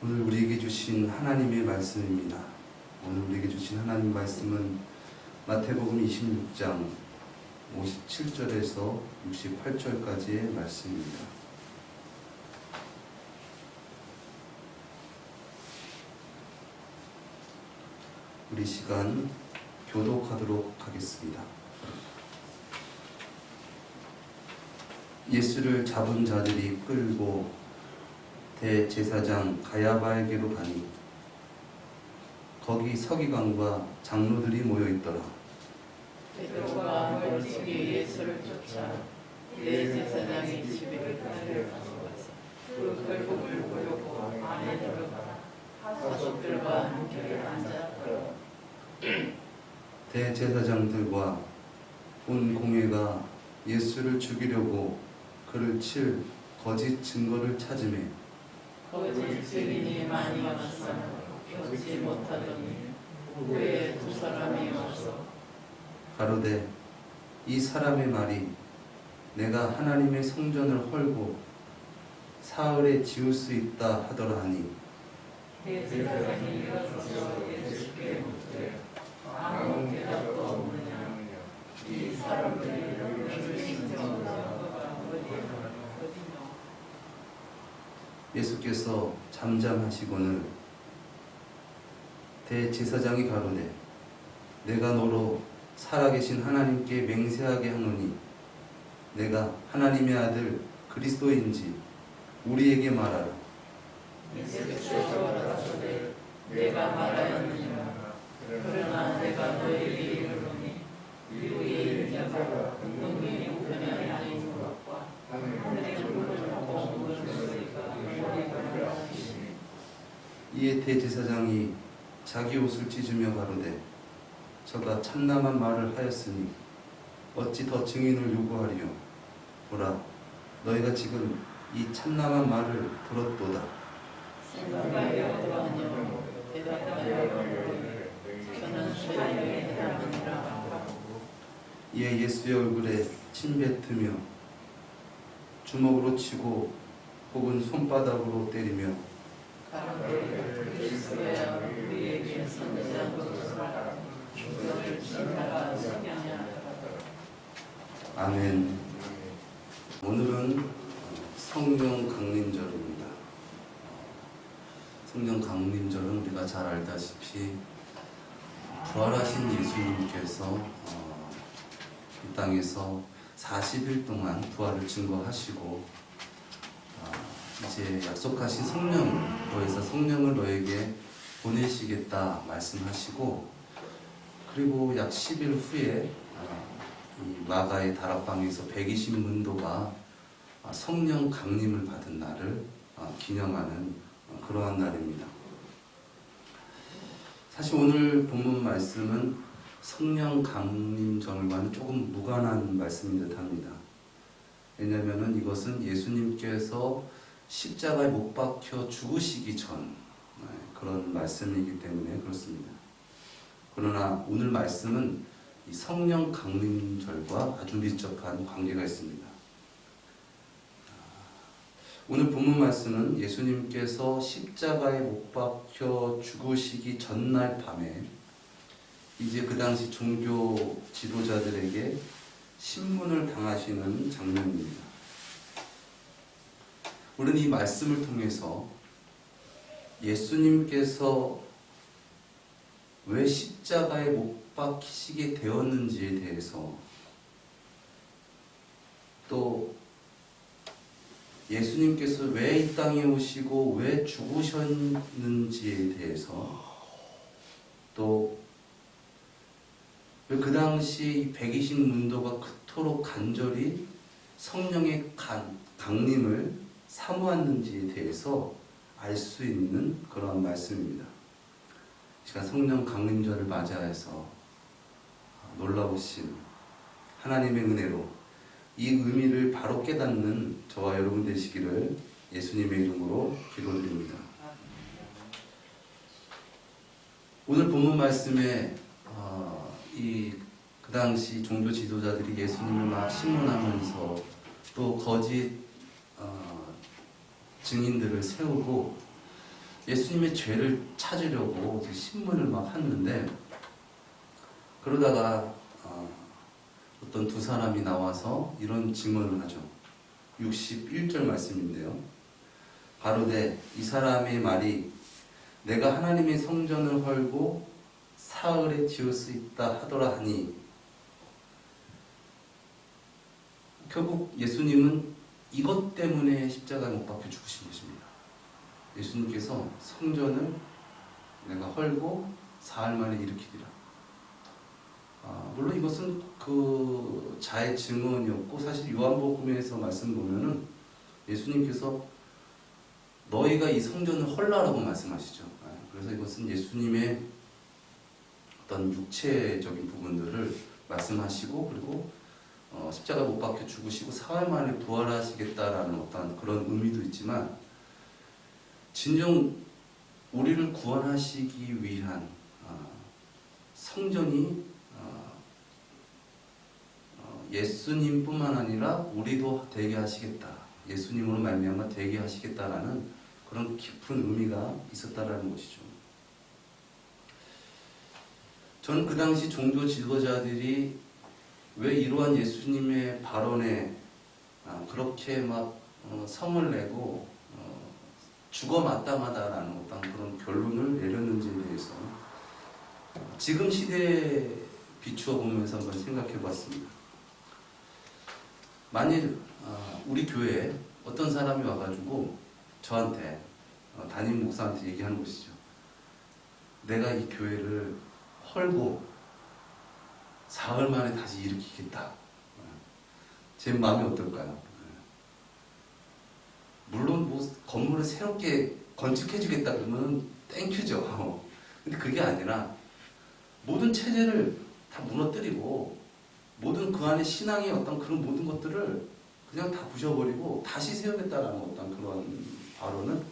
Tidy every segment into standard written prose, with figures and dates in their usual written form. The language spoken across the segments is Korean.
오늘 우리에게 주신 하나님의 말씀입니다. 오늘 우리에게 주신 하나님 말씀은 마태복음 26장 57절에서 68절까지의 말씀입니다. 우리 시간 교독하도록 하겠습니다. 예수를 잡은 자들이 끌고 대제사장 가야바에게로 가니 거기 서기관과 장로들이 모여 있더라. 베드로가 멀찍이 예수를 쫓아 대제사장의 집에 그들을 가져가서 그 결국을 보려고 안에 들어가 가족들과 함께 앉았더라. 대제사장들과 온 공회가 예수를 죽이려고 그를 칠 거짓 증거를 찾으매 거짓 증인이 많이 와서 겪지 못하더니 후에 두 사람이 와서 가로되 이 사람의 말이 내가 하나님의 성전을 헐고 사흘에 지을 수 있다 하더라 하니 대제사장이 일어서서 예수께 묻되 아무 대답도 없느냐. 이 사람들이 너를 신정한 자가 어디냐. 예수께서 잠잠하시고는 대제사장이 가로되 내가 너로 살아계신 하나님께 맹세하게 하노니 내가 하나님의 아들 그리스도인지 우리에게 말하라. 예수께서 말하시되 내가 말하였느냐. 그러나 내가 너에게 이르노니 우리의 자가 능히 우편에 아닌 것과 하늘의 물을 보고 물을 쓰리가 우리가 하시니. 이에 대제사장이 자기 옷을 찢으며 가로되 저가 참남한 말을 하였으니 어찌 더 증인을 요구하리요. 보라 너희가 지금 이 참남한 말을 들었도다. 생각하여 아니요 대답하여 저는 세상에 대답하니라 하고 이에 예수의 얼굴에 침 뱉으며 주먹으로 치고 혹은 손바닥으로 때리며 가로되 그리스도야 우리에게 선지자한 것을 너를 신하가 성향하라. 아멘. 오늘은 성령 강림절입니다. 성령 강림절은 우리가 잘 알다시피 부활하신 예수님께서 이 땅에서 40일 동안 부활을 증거하시고 이제 약속하신 성령, 더해서 성령을 너에게 보내시겠다 말씀하시고 그리고 약 10일 후에 이 마가의 다락방에서 120문도가 성령 강림을 받은 날을 기념하는 그러한 날입니다. 사실 오늘 본문 말씀은 성령 강림절과는 조금 무관한 말씀인 듯합니다. 왜냐하면 이것은 예수님께서 십자가에 못 박혀 죽으시기 전 그런 말씀이기 때문에 그렇습니다. 그러나 오늘 말씀은 이 성령 강림절과 아주 밀접한 관계가 있습니다. 오늘 본문 말씀은 예수님께서 십자가에 못 박혀 죽으시기 전날 밤에 이제 그 당시 종교 지도자들에게 신문을 당하시는 장면입니다. 우리는 이 말씀을 통해서 예수님께서 왜 십자가에 못 박히시게 되었는지에 대해서 또 예수님께서 왜 이 땅에 오시고 왜 죽으셨는지에 대해서 또 왜 그 당시 120문도가 그토록 간절히 성령의 강림을 사모했는지에 대해서 알 수 있는 그런 말씀입니다. 시간 성령 강림절을 맞이해서 놀라우신 하나님의 은혜로 이 의미를 바로 깨닫는 저와 여러분 되시기를 예수님의 이름으로 기도드립니다. 오늘 본문 말씀에 그 당시 종교 지도자들이 예수님을 막 신문하면서 또 거짓 증인들을 세우고 예수님의 죄를 찾으려고 신문을 막 했는데, 그러다가 어떤 두 사람이 나와서 이런 증언을 하죠. 61절 말씀인데요. 가로되 이 사람의 말이 내가 하나님의 성전을 헐고 사흘에 지을 수 있다 하더라 하니, 결국 예수님은 이것 때문에 십자가에 못 박혀 죽으신 것입니다. 예수님께서 성전을 내가 헐고 사흘 만에 일으키리라. 물론 이것은 그 자의 증언이었고, 사실 요한복음에서 말씀 보면은 예수님께서 너희가 이 성전을 헐라라고 말씀하시죠. 그래서 이것은 예수님의 어떤 육체적인 부분들을 말씀하시고, 그리고 십자가 못 박혀 죽으시고 사흘 만에 부활하시겠다라는 어떤 그런 의미도 있지만, 진정 우리를 구원하시기 위한 성전이 예수님뿐만 아니라 우리도 되게 하시겠다, 예수님으로 말미암아 되게 하시겠다라는 그런 깊은 의미가 있었다라는 것이죠. 저는 그 당시 종교 지도자들이 왜 이러한 예수님의 발언에 그렇게 막 성을 내고 죽어 마땅하다라는 어떤 그런 결론을 내렸는지에 대해서 지금 시대에 비추어 보면서 한번 생각해 봤습니다. 만일 우리 교회에 어떤 사람이 와가지고 저한테, 담임 목사한테 얘기하는 것이죠. 내가 이 교회를 헐고 사흘 만에 다시 일으키겠다. 제 마음이 어떨까요? 물론 뭐 건물을 새롭게 건축해주겠다 그러면 땡큐죠. 근데 그게 아니라 모든 체제를 다 무너뜨리고 모든 그 안에 신앙의 어떤 그런 모든 것들을 그냥 다 부셔버리고 다시 세우겠다라는 어떤 그런 발언은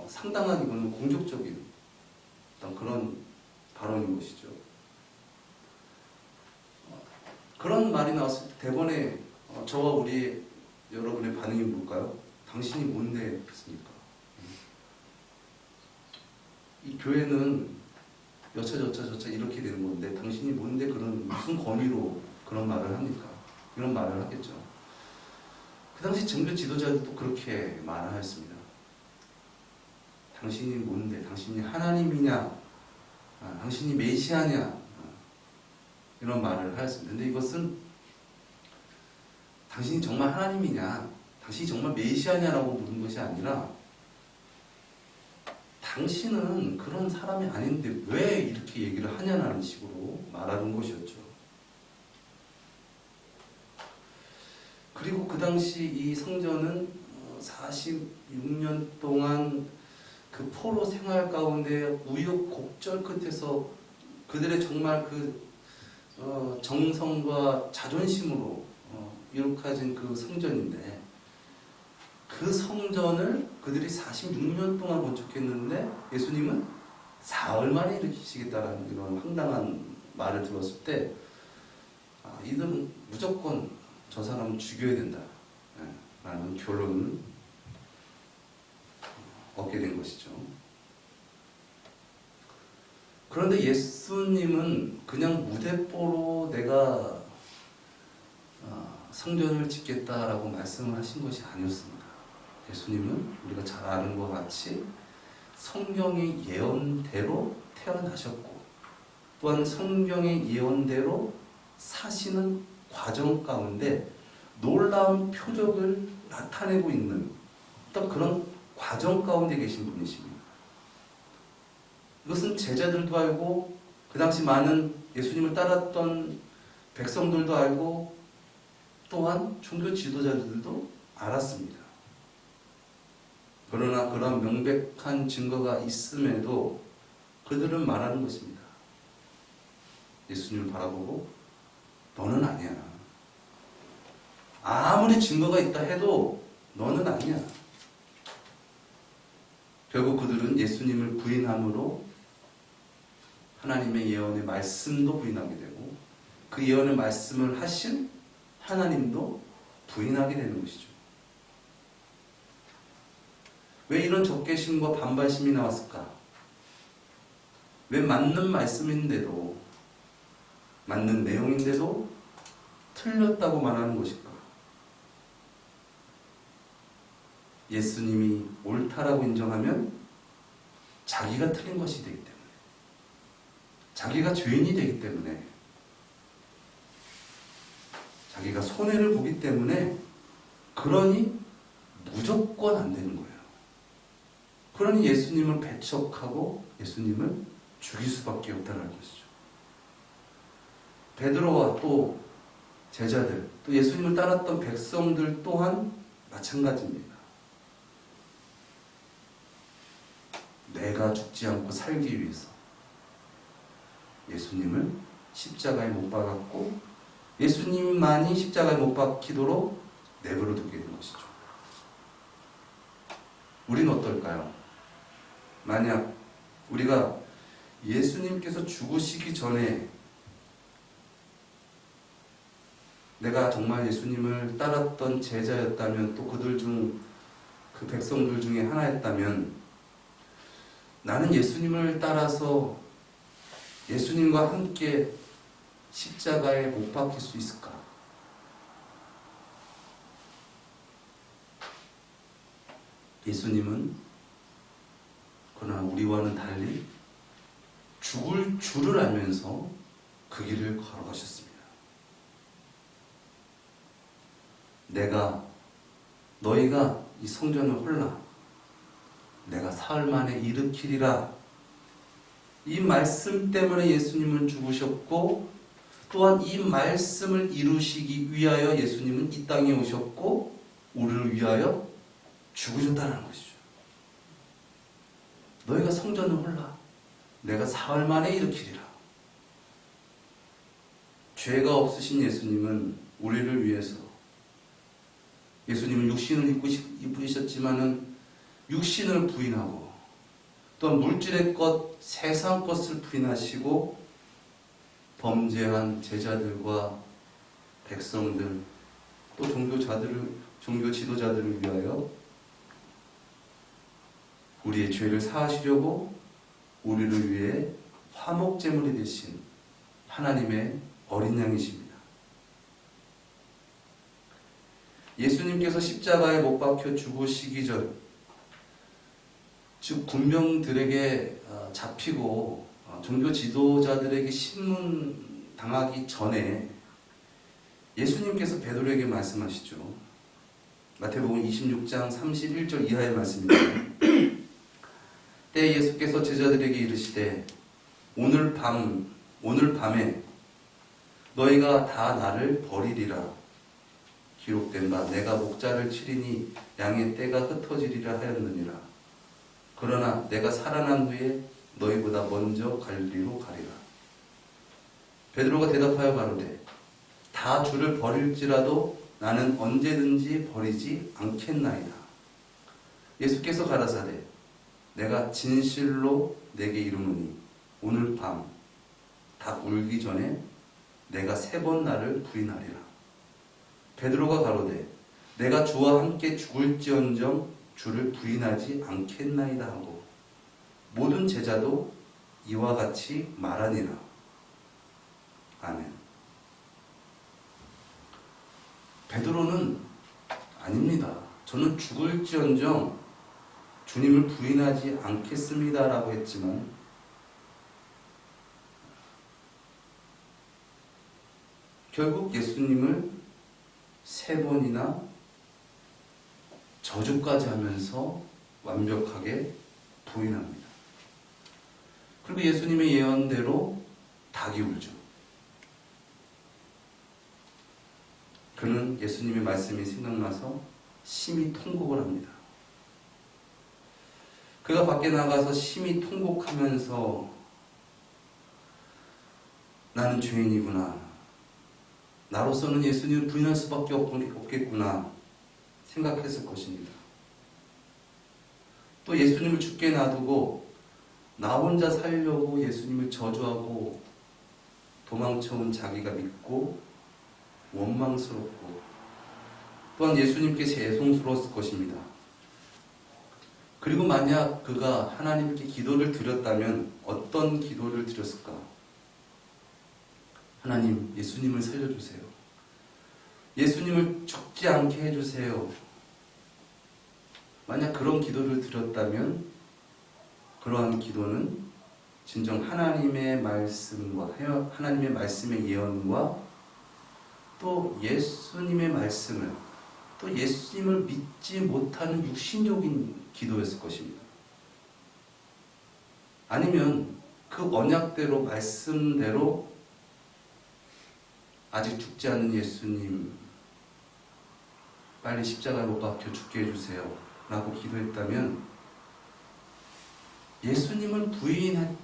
상당한 이거는 공격적인 어떤 그런 발언인 것이죠. 그런 말이 나왔을 때 대번에 저와 우리 여러분의 반응이 뭘까요? 당신이 뭔데 그렇습니까? 이 교회는 여차저차 이렇게 되는 건데 당신이 뭔데 그런 무슨 권위로 그런 말을 합니까? 이런 말을 하겠죠. 그 당시 종교 지도자들도 그렇게 말하였습니다. 당신이 뭔데? 당신이 하나님이냐? 당신이 메시아냐? 이런 말을 하였습니다. 근데 이것은 당신이 정말 하나님이냐? 당신이 정말 메시아냐라고 묻는 것이 아니라 당신은 그런 사람이 아닌데 왜 이렇게 얘기를 하냐는 식으로 말하는 것이었죠. 그리고 그 당시 이 성전은 46년 동안 그 포로 생활 가운데 우여곡절 끝에서 그들의 정말 그 정성과 자존심으로 이룩해진 그 성전인데, 그 성전을 그들이 46년 동안 건축했는데 예수님은 사흘 만에 일으키시겠다라는 이런 황당한 말을 들었을 때 이들은 무조건 저 사람은 죽여야 된다 라는 결론을 얻게 된 것이죠. 그런데 예수님은 그냥 무대뽀로 내가 성전을 짓겠다라고 말씀을 하신 것이 아니었습니다. 예수님은 우리가 잘 아는 것 같이 성경의 예언대로 태어나셨고, 또한 성경의 예언대로 사시는 과정 가운데 놀라운 표적을 나타내고 있는 어떤 그런 과정 가운데 계신 분이십니다. 이것은 제자들도 알고 그 당시 많은 예수님을 따랐던 백성들도 알고 또한 종교 지도자들도 알았습니다. 그러나 그런 명백한 증거가 있음에도 그들은 말하는 것입니다. 예수님을 바라보고 너는 아니야. 아무리 증거가 있다 해도 너는 아니야. 결국 그들은 예수님을 부인함으로 하나님의 예언의 말씀도 부인하게 되고 그 예언의 말씀을 하신 하나님도 부인하게 되는 것이죠. 왜 이런 적개심과 반발심이 나왔을까? 왜 맞는 말씀인데도, 맞는 내용인데도 틀렸다고 말하는 것일까? 예수님이 옳다라고 인정하면 자기가 틀린 것이 되기 때문에, 자기가 죄인이 되기 때문에, 자기가 손해를 보기 때문에, 그러니 무조건 안 되는 거예요. 그러니 예수님을 배척하고 예수님을 죽일 수밖에 없다는 것이죠. 베드로와 또 제자들, 또 예수님을 따랐던 백성들 또한 마찬가지입니다. 내가 죽지 않고 살기 위해서 예수님을 십자가에 못 박았고 예수님만이 십자가에 못 박히도록 내버려 두게 된 것이죠. 우리는 어떨까요? 만약 우리가 예수님께서 죽으시기 전에 내가 정말 예수님을 따랐던 제자였다면, 또 그들 중, 그 백성들 중에 하나였다면, 나는 예수님을 따라서 예수님과 함께 십자가에 못 박힐 수 있을까? 예수님은 그러나 우리와는 달리 죽을 줄을 알면서 그 길을 걸어가셨습니다. 너희가 이 성전을 홀라 내가 사흘 만에 일으키리라. 이 말씀 때문에 예수님은 죽으셨고, 또한 이 말씀을 이루시기 위하여 예수님은 이 땅에 오셨고 우리를 위하여 죽으셨다는 것이죠. 너희가 성전을 홀라 내가 사흘 만에 일으키리라. 죄가 없으신 예수님은 우리를 위해서, 예수님은 육신을 입으셨지만은 육신을 부인하고, 또한 물질의 것, 세상 것을 부인하시고 범죄한 제자들과 백성들, 또 종교 지도자들을 위하여 우리의 죄를 사하시려고 우리를 위해 화목제물이 되신 하나님의 어린 양이십니다. 예수님께서 십자가에 못 박혀 죽으시기 전, 즉 군병들에게 잡히고 종교 지도자들에게 신문 당하기 전에 예수님께서 베드로에게 말씀하시죠. 마태복음 26장 31절 이하의 말씀입니다. 때 예수께서 제자들에게 이르시되 오늘 밤에 너희가 다 나를 버리리라. 기록된 바 내가 목자를 치리니 양의 떼가 흩어지리라 하였느니라. 그러나 내가 살아난 후에 너희보다 먼저 갈리로 가리라. 베드로가 대답하여 가로되 다 주를 버릴지라도 나는 언제든지 버리지 않겠나이다. 예수께서 가라사대 내가 진실로 내게 이르노니 오늘 밤 닭 울기 전에 내가 3번 나를 부인하리라. 베드로가 가로되 내가 주와 함께 죽을지언정 주를 부인하지 않겠나이다 하고 모든 제자도 이와 같이 말하니라. 아멘. 베드로는 아닙니다. 저는 죽을지언정 주님을 부인하지 않겠습니다 라고 했지만 결국 예수님을 3번이나 저주까지 하면서 완벽하게 부인합니다. 그리고 예수님의 예언대로 닭이 울죠. 그는 예수님의 말씀이 생각나서 심히 통곡을 합니다. 그가 밖에 나가서 심히 통곡하면서 나는 죄인이구나. 나로서는 예수님을 부인할 수밖에 없겠구나 생각했을 것입니다. 또 예수님을 죽게 놔두고 나 혼자 살려고 예수님을 저주하고 도망쳐온 자기가 믿고 원망스럽고 또한 예수님께 죄송스러웠을 것입니다. 그리고 만약 그가 하나님께 기도를 드렸다면 어떤 기도를 드렸을까? 하나님, 예수님을 살려주세요. 예수님을 죽지 않게 해주세요. 만약 그런 기도를 드렸다면 그러한 기도는 진정 하나님의 말씀과 하나님의 말씀의 예언과 또 예수님의 말씀을 또 예수님을 믿지 못하는 육신적인 기도였을 것입니다. 아니면 그 언약대로 말씀대로 아직 죽지 않는 예수님 빨리 십자가에 못 박혀 죽게 해주세요 라고 기도했다면 예수님을 부인한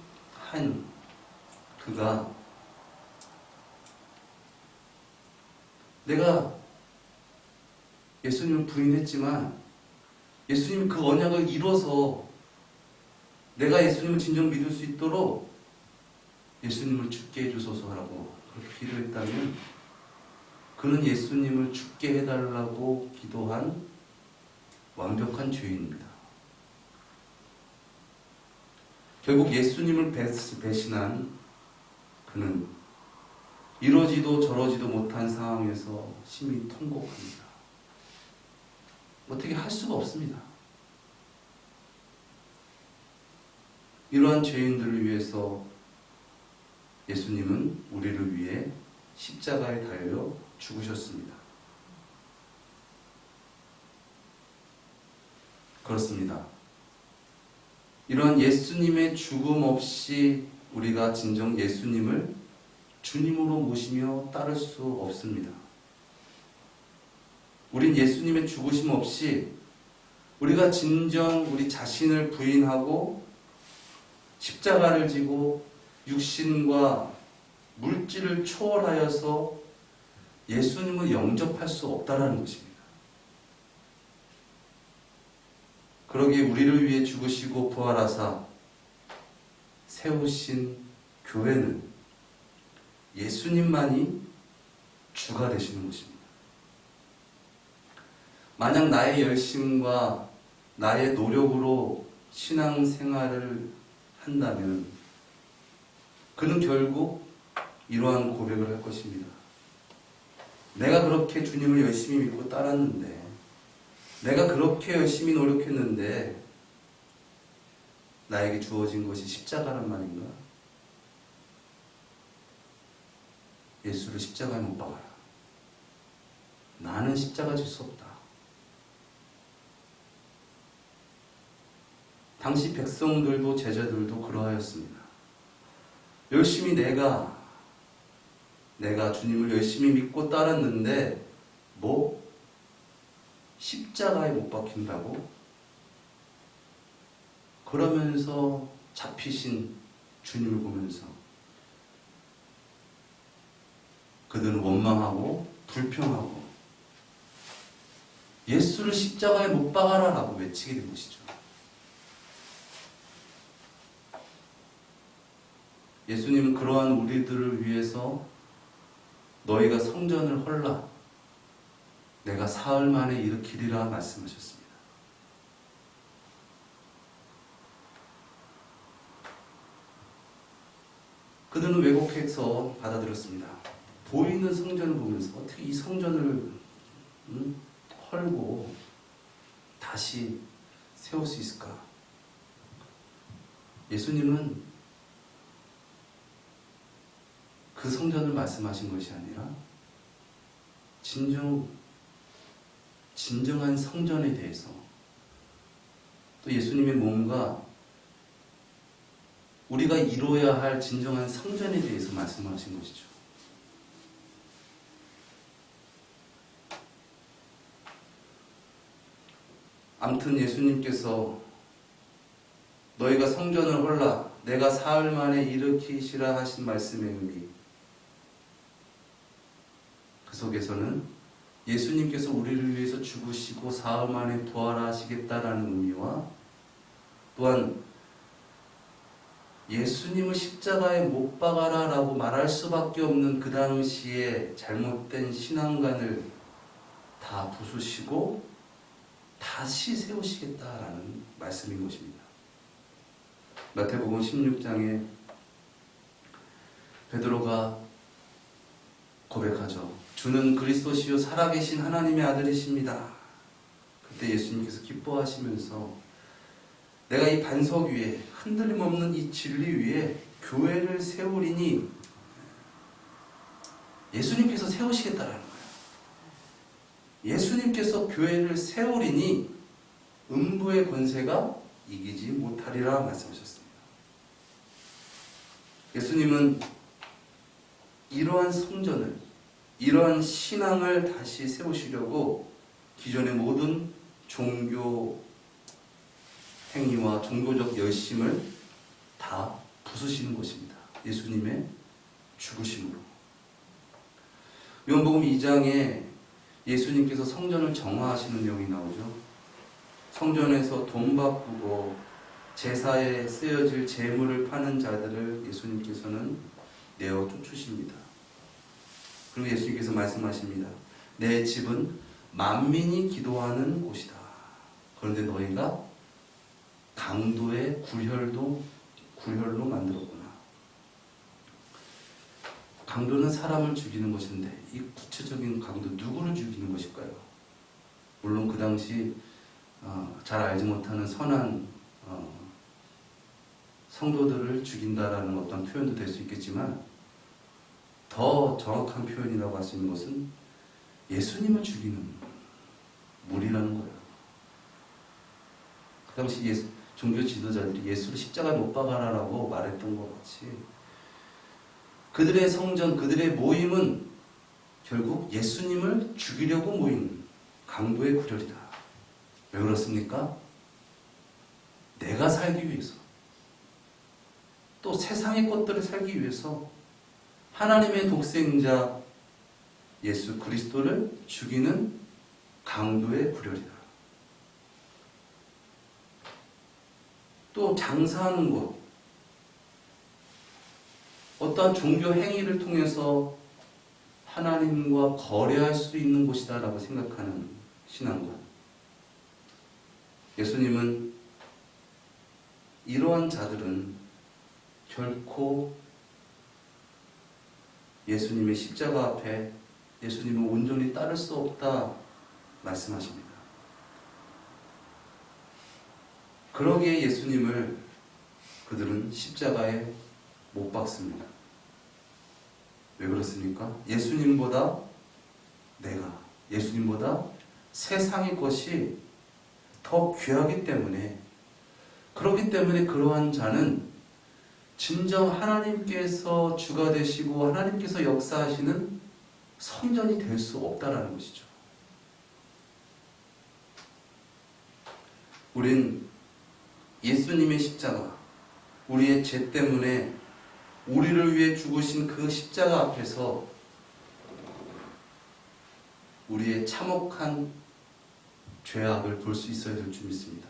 그가 내가 예수님을 부인했지만 예수님이 그 언약을 이뤄서 내가 예수님을 진정 믿을 수 있도록 예수님을 죽게 해주소서라고 그렇게 기도했다면 그는 예수님을 죽게 해달라고 기도한 완벽한 죄인입니다. 결국 예수님을 배신한 그는 이러지도 저러지도 못한 상황에서 심히 통곡합니다. 어떻게 할 수가 없습니다. 이러한 죄인들을 위해서 예수님은 우리를 위해 십자가에 달려 죽으셨습니다. 그렇습니다. 이런 예수님의 죽음 없이 우리가 진정 예수님을 주님으로 모시며 따를 수 없습니다. 우린 예수님의 죽으심 없이 우리가 진정 우리 자신을 부인하고 십자가를 지고 육신과 물질을 초월하여서 예수님을 영접할 수 없다라는 것입니다. 그러기에 우리를 위해 죽으시고 부활하사 세우신 교회는 예수님만이 주가 되시는 것입니다. 만약 나의 열심과 나의 노력으로 신앙생활을 한다면 그는 결국 이러한 고백을 할 것입니다. 내가 그렇게 주님을 열심히 믿고 따랐는데 내가 그렇게 열심히 노력했는데 나에게 주어진 것이 십자가란 말인가? 예수를 십자가에 못 박아라. 나는 십자가 질 수 없다. 당시 백성들도 제자들도 그러하였습니다. 열심히 내가 주님을 열심히 믿고 따랐는데 십자가에 못 박힌다고? 그러면서 잡히신 주님을 보면서 그들은 원망하고 불평하고 예수를 십자가에 못 박아라 라고 외치게 된 것이죠. 예수님은 그러한 우리들을 위해서 너희가 성전을 헐라 내가 사흘 만에 일으키리라 말씀하셨습니다. 그들은 왜곡해서 받아들였습니다. 보이는 성전을 보면서 어떻게 이 성전을 헐고 다시 세울 수 있을까? 예수님은 그 성전을 말씀하신 것이 아니라 진정한 성전에 대해서 또 예수님의 몸과 우리가 이루어야 할 진정한 성전에 대해서 말씀하신 것이죠. 아무튼 예수님께서 너희가 성전을 헐라 내가 사흘 만에 일으키시라 하신 말씀의 의미, 그 속에서는 예수님께서 우리를 위해서 죽으시고 사흘 만에 부활하시겠다라는 의미와 또한 예수님을 십자가에 못 박아라 라고 말할 수밖에 없는 그 당시에 잘못된 신앙관을 다 부수시고 다시 세우시겠다라는 말씀인 것입니다. 마태복음 16장에 베드로가 고백하죠. 주는 그리스도시요 살아계신 하나님의 아들이십니다. 그때 예수님께서 기뻐하시면서 내가 이 반석 위에 흔들림 없는 이 진리 위에 교회를 세우리니 예수님께서 세우시겠다라는 거예요. 예수님께서 교회를 세우리니 음부의 권세가 이기지 못하리라 말씀하셨습니다. 예수님은 이러한 성전을, 이러한 신앙을 다시 세우시려고 기존의 모든 종교 행위와 종교적 열심을 다 부수시는 것입니다. 예수님의 죽으심으로. 요한복음 2장에 예수님께서 성전을 정화하시는 내용이 나오죠. 성전에서 돈 바꾸고 제사에 쓰여질 제물을 파는 자들을 예수님께서는 내어 쫓으십니다. 그리고 예수님께서 말씀하십니다. 내 집은 만민이 기도하는 곳이다. 그런데 너희가 강도의 굴혈로 만들었구나. 강도는 사람을 죽이는 것인데 이 구체적인 강도 누구를 죽이는 것일까요? 물론 그 당시 잘 알지 못하는 선한 성도들을 죽인다라는 어떤 표현도 될 수 있겠지만 더 정확한 표현이라고 할 수 있는 것은 예수님을 죽이는 무리라는 거예요. 그 당시 종교 지도자들이 예수를 십자가에 못 박아라라고 말했던 것 같이 그들의 성전, 그들의 모임은 결국 예수님을 죽이려고 모인 강도의 굴혈이다. 왜 그렇습니까? 내가 살기 위해서, 또 세상의 것들을 살기 위해서 하나님의 독생자 예수 그리스도를 죽이는 강도의 굴혈이다. 또 장사하는 것, 어떠한 종교 행위를 통해서 하나님과 거래할 수 있는 곳이다라고 생각하는 신앙관. 예수님은 이러한 자들은 결코 예수님의 십자가 앞에 예수님을 온전히 따를 수 없다 말씀하십니다. 그러기에 예수님을 그들은 십자가에 못 박습니다. 왜 그렇습니까? 예수님보다 세상의 것이 더 귀하기 때문에, 그렇기 때문에 그러한 자는 진정 하나님께서 주가 되시고 하나님께서 역사하시는 성전이 될 수 없다라는 것이죠. 우린 예수님의 십자가, 우리의 죄 때문에 우리를 위해 죽으신 그 십자가 앞에서 우리의 참혹한 죄악을 볼 수 있어야 될 줄 믿습니다.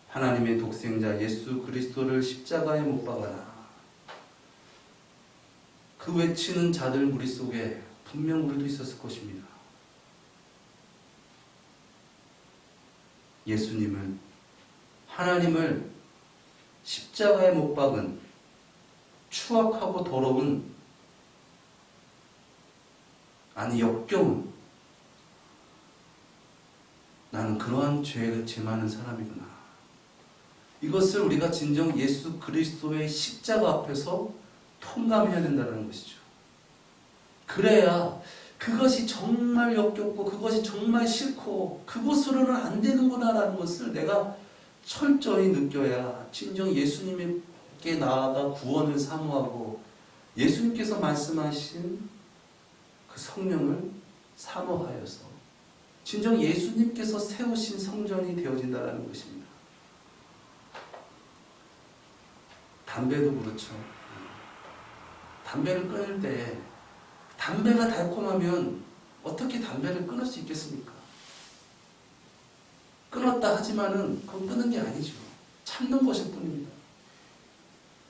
하나님의 독생자 예수 그리스도를 십자가에 못 박아라. 그 외치는 자들 무리 속에 분명 우리도 있었을 것입니다. 예수님을, 하나님을 십자가에 못 박은 추악하고 더러운, 아니 역겨운, 나는 그러한 죄 많은 사람이구나. 이것을 우리가 진정 예수 그리스도의 십자가 앞에서 통감해야 된다는 것이죠. 그래야 그것이 정말 역겹고 그것이 정말 싫고 그것으로는 안 되는구나라는 것을 내가 철저히 느껴야 진정 예수님께 나아가 구원을 사모하고 예수님께서 말씀하신 그 성령을 사모하여서 진정 예수님께서 세우신 성전이 되어진다는 것입니다. 담배도 그렇죠. 담배를 끊을 때 담배가 달콤하면 어떻게 담배를 끊을 수 있겠습니까? 끊었다 하지만은 그건 끊는 게 아니죠. 참는 것일 뿐입니다.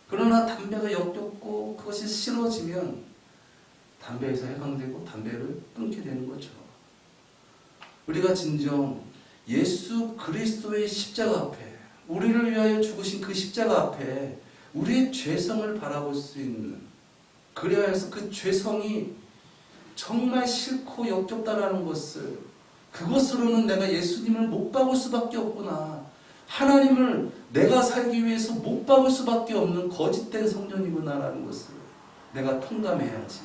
그러나 담배가 역겹고 그것이 싫어지면 담배에서 해방되고 담배를 끊게 되는 거죠. 우리가 진정 예수 그리스도의 십자가 앞에, 우리를 위하여 죽으신 그 십자가 앞에 우리의 죄성을 바라볼 수 있는, 그래야 해서 그 죄성이 정말 싫고 역겹다라는 것을, 그것으로는 내가 예수님을 못 박을 수밖에 없구나, 하나님을 내가 살기 위해서 못 박을 수밖에 없는 거짓된 성전이구나라는 것을 내가 통감해야지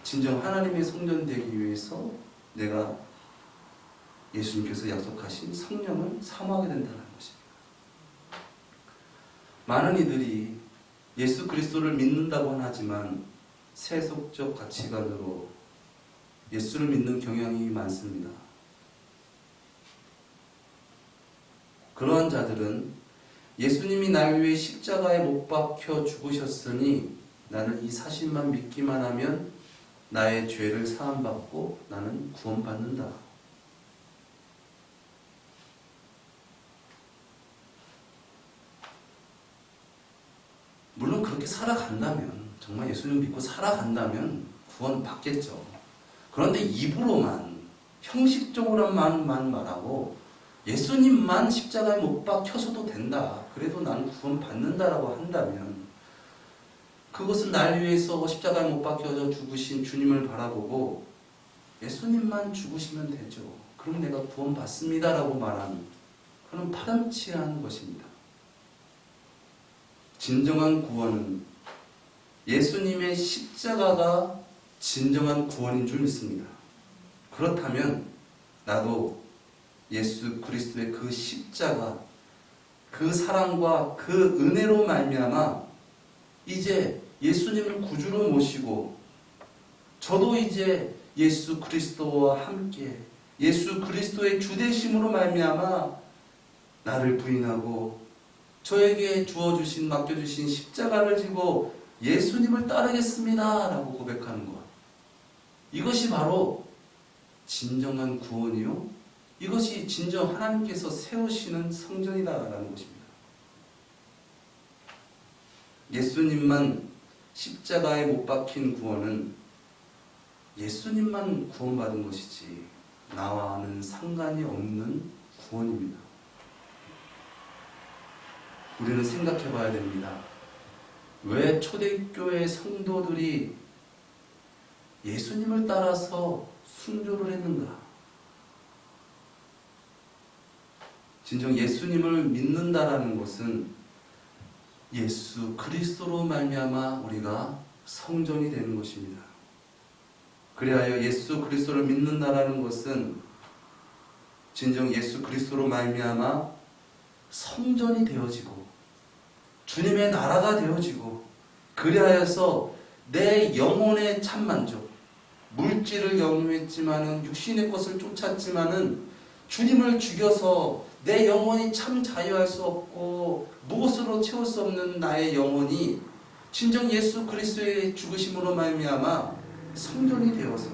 진정 하나님의 성전 되기 위해서 내가 예수님께서 약속하신 성령을 사모하게 된다는 것입니다. 많은 이들이 예수 그리스도를 믿는다고는 하지만 세속적 가치관으로 예수를 믿는 경향이 많습니다. 그러한 자들은 예수님이 날 위해 십자가에 못 박혀 죽으셨으니 나는 이 사실만 믿기만 하면 나의 죄를 사함받고 나는 구원받는다. 물론 그렇게 살아간다면, 정말 예수님 믿고 살아간다면 구원받겠죠. 그런데 입으로만, 형식적으로만 말하고 예수님만 십자가에 못 박혀서도 된다, 그래도 나는 구원받는다라고 한다면, 그것은 날 위해서 십자가에 못 박혀져 죽으신 주님을 바라보고 예수님만 죽으시면 되죠, 그럼 내가 구원받습니다라고 말하는, 그런 파렴치한 것입니다. 진정한 구원은 예수님의 십자가가 진정한 구원인 줄 믿습니다. 그렇다면 나도 예수 그리스도의 그 십자가, 그 사랑과 그 은혜로 말미암아 이제 예수님을 구주로 모시고, 저도 이제 예수 그리스도와 함께 예수 그리스도의 주되심으로 말미암아 나를 부인하고 저에게 주어주신, 맡겨주신 십자가를 지고 예수님을 따르겠습니다 라고 고백하는 것, 이것이 바로 진정한 구원이요, 이것이 진정 하나님께서 세우시는 성전이다라는 것입니다. 예수님만 십자가에 못 박힌 구원은 예수님만 구원받은 것이지 나와는 상관이 없는 구원입니다. 우리는 생각해 봐야 됩니다. 왜 초대교회 성도들이 예수님을 따라서 순교를 했는가? 진정 예수님을 믿는다라는 것은 예수 그리스도로 말미암아 우리가 성전이 되는 것입니다. 그리하여 예수 그리스도를 믿는다라는 것은 진정 예수 그리스도로 말미암아 성전이 되어지고 주님의 나라가 되어지고, 그리하여서 내 영혼의 참만족, 물질을 영유했지만은, 육신의 것을 쫓았지만은 주님을 죽여서 내 영혼이 참 자유할 수 없고 무엇으로 채울 수 없는 나의 영혼이 진정 예수 그리스도의 죽으심으로 말미암아 성전이 되어서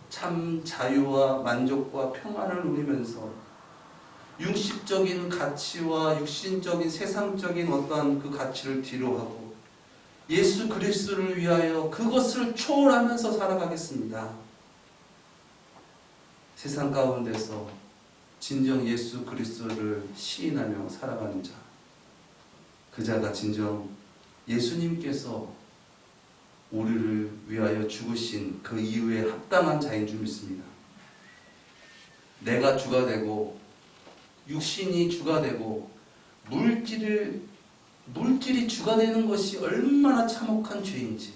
참 자유와 만족과 평안을 누리면서 육식적인 가치와 육신적인 세상적인 어떠한 그 가치를 뒤로하고 예수 그리스도를 위하여 그것을 초월하면서 살아가겠습니다. 세상 가운데서 진정 예수 그리스도를 시인하며 살아가는 자, 그 자가 진정 예수님께서 우리를 위하여 죽으신 그 이후에 합당한 자인 줄 믿습니다. 내가 주가 되고 육신이 주가 되고 물질이 주가 되는 것이 얼마나 참혹한 죄인지,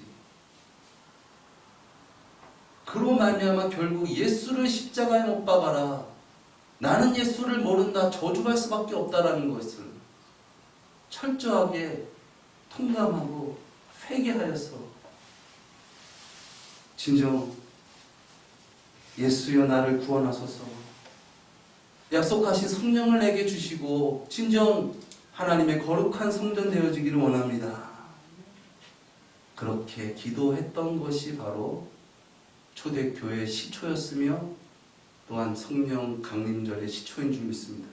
그로 말미암아 결국 예수를 십자가에 못 박아라, 나는 예수를 모른다, 저주할 수밖에 없다라는 것을 철저하게 통감하고 회개하여서 진정 예수여 나를 구원하소서, 약속하신 성령을 내게 주시고 진정 하나님의 거룩한 성전 되어지기를 원합니다. 그렇게 기도했던 것이 바로 초대교회의 시초였으며 또한 성령 강림절의 시초인 줄 믿습니다.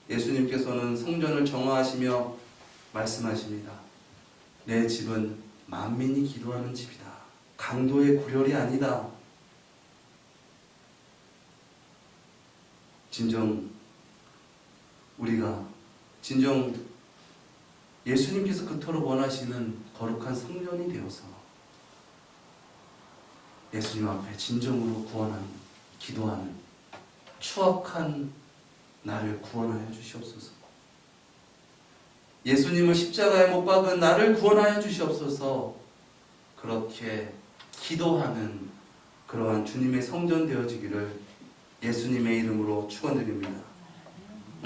예수님께서는 성전을 정화하시며 말씀하십니다. 내 집은 만민이 기도하는 집이다. 강도의 구렬이 아니다. 진정 예수님께서 그토록 원하시는 거룩한 성전이 되어서 예수님 앞에 진정으로 구원하는, 기도하는 추악한 나를 구원하여 주시옵소서. 예수님을 십자가에 못 박은 나를 구원하여 주시옵소서. 그렇게 기도하는 그러한 주님의 성전 되어지기를 예수님의 이름으로 축원드립니다.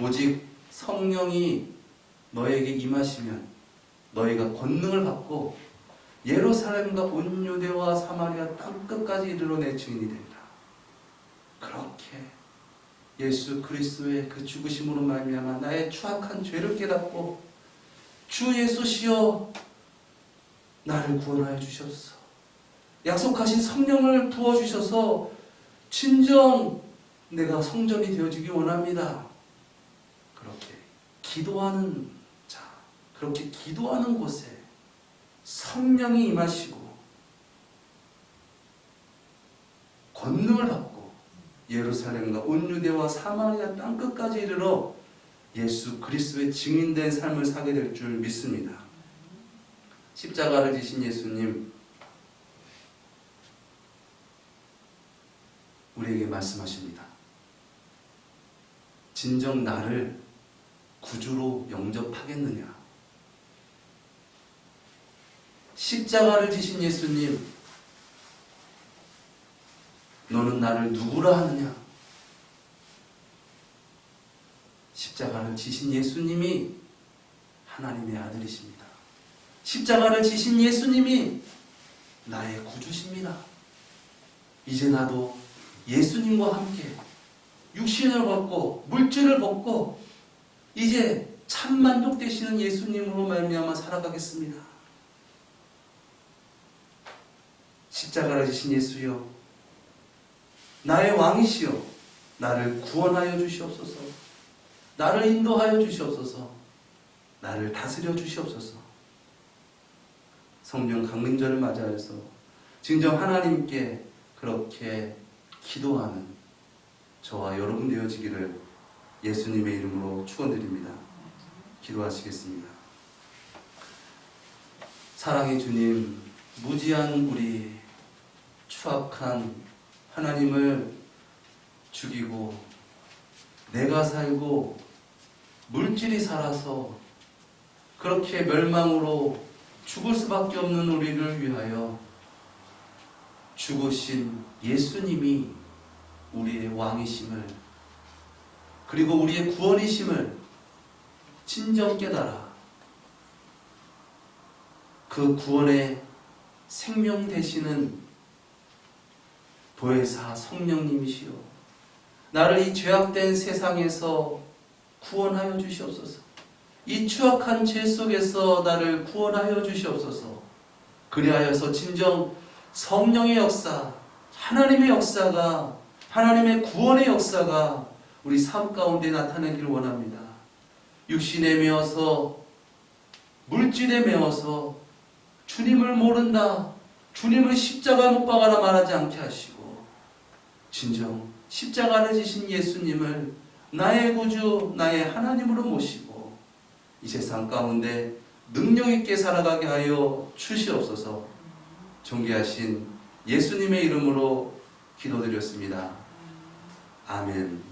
오직 성령이 너에게 임하시면 너희가 권능을 받고 예루살렘과 온 유대와 사마리아 땅끝까지 이르러 내 증인이 되리라. 그렇게 예수 그리스도의 그 죽으심으로 말미암아 나의 추악한 죄를 깨닫고 주 예수시여 나를 구원하여 주셨소. 약속하신 성령을 부어주셔서 진정 내가 성전이 되어지기 원합니다. 그렇게 기도하는 자, 그렇게 기도하는 곳에 성령이 임하시고 권능을 받고 예루살렘과 온 유대와 사마리아 땅끝까지 이르러 예수 그리스도의 증인된 삶을 사게 될 줄 믿습니다. 십자가를 지신 예수님, 우리에게 말씀하십니다. 진정 나를 구주로 영접하겠느냐? 십자가를 지신 예수님, 너는 나를 누구라 하느냐? 십자가를 지신 예수님이 하나님의 아들이십니다. 십자가를 지신 예수님이 나의 구주십니다. 이제 나도 예수님과 함께 육신을 벗고 물질을 벗고 이제 참 만족되시는 예수님으로 말미암아 살아가겠습니다. 십자가를 지신 예수여, 나의 왕이시여, 나를 구원하여 주시옵소서. 나를 인도하여 주시옵소서. 나를 다스려 주시옵소서. 성령 강림절을 맞이하여서 진정 하나님께 그렇게 기도하는 저와 여러분 되어지기를 예수님의 이름으로 축원드립니다. 기도하시겠습니다. 사랑의 주님, 무지한 우리 추악한 하나님을 죽이고 내가 살고 물질이 살아서 그렇게 멸망으로 죽을 수밖에 없는 우리를 위하여 죽으신 예수님이 우리의 왕이심을, 그리고 우리의 구원이심을 진정 깨달아 그 구원의 생명 되시는 보혜사 성령님이시여, 나를 이 죄악된 세상에서 구원하여 주시옵소서. 이 추악한 죄 속에서 나를 구원하여 주시옵소서. 그리하여서 진정 성령의 역사, 하나님의 역사가, 하나님의 구원의 역사가 우리 삶 가운데 나타나기를 원합니다. 육신에 매어서, 물질에 매어서 주님을 모른다, 주님을 십자가 못 박아라 말하지 않게 하시고 진정 십자가를 지신 예수님을 나의 구주, 나의 하나님으로 모시고 이 세상 가운데 능력 있게 살아가게 하여 주시옵소서. 존귀하신 예수님의 이름으로 기도드렸습니다. 아멘.